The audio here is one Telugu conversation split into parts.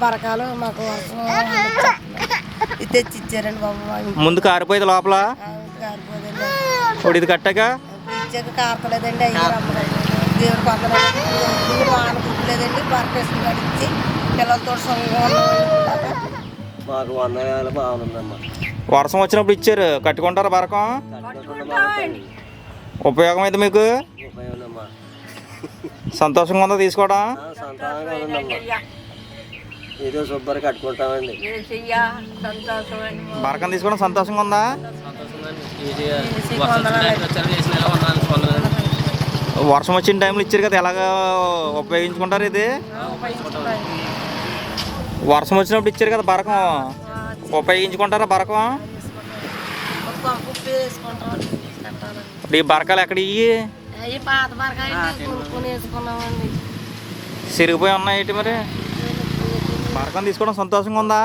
బరకాలు మాకు వర్షం ఇది తెచ్చి ఇచ్చారండి బాబు. ముందు కారిపోయేది లోపల, కారిపోదండి. ఇప్పుడు ఇది కట్టాక ఇచ్చాక కారపలేదండి. అయ్యి దేవుడు పొందలేదు, దేవుడు వాన కుట్టలేదండి. బరకేసిన ఇచ్చి పిల్లలతో మాకు 100 బాగుందమ్మా. వర్షం వచ్చినప్పుడు ఇచ్చారు, కట్టుకుంటారా బరకం? ఉపయోగం అయితే మీకు సంతోషంగా ఉందా తీసుకోవడం? సంతోషంగా ఉందమ్మా. ఏదో శుభ్రం కట్టుకుంటామండి. బరకం తీసుకోవడం సంతోషంగా ఉందా? వర్షం వచ్చిన టైంలో ఇచ్చారు కదా, ఎలాగ ఉపయోగించుకుంటారు ఇది? వర్షం వచ్చినప్పుడు ఇచ్చారు కదా బరకం, ఉపయోగించుకుంటారా బరకం? ఈ బరకాలు ఎక్కడ ఇవి? పాత బరకాయలు కొనుక్కొని వేసుకున్నామండి. సిరిగిపోయి ఉన్నాయి ఏంటి మరి? బరకం తీసుకోవడం సంతోషంగా ఉందా?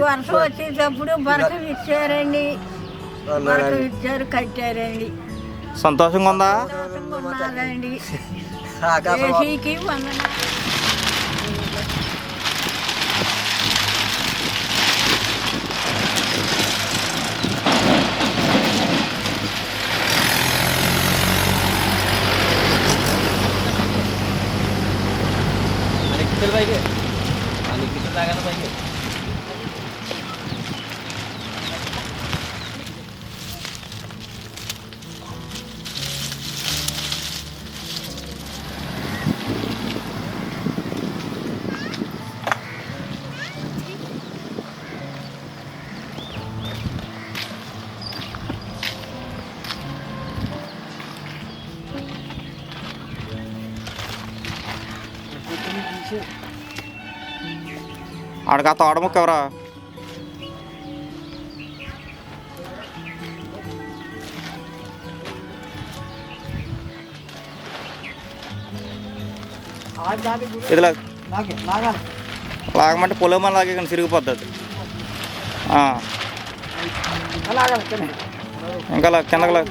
వర్షం వచ్చేటప్పుడు బరకం ఇచ్చారండి, బరకం ఇచ్చారు, కట్టారండి. సంతోషంగా ఉందా? ఆడక తోడముక్క ఎవరా? ఇది లాగమంటే పొలమని లాగే కానీ సిరిగిపోద్ది. ఇంకా కిందకి లాగ.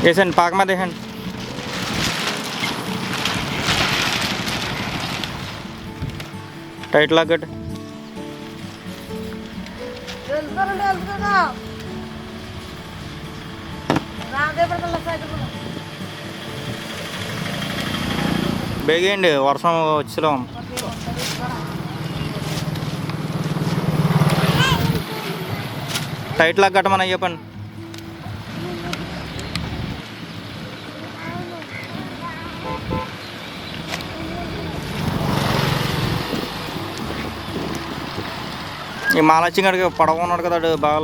వేసండి, పాక మీద వేసండి. టైట్ లాగట్టు. బేగేయండి, వర్షం వచ్చేలో. టైట్ లాగ్ కట్టమని చెప్పండి. ఈ మాలచ్చి గడికి పడవ ఉన్నాడు కదా, బాగా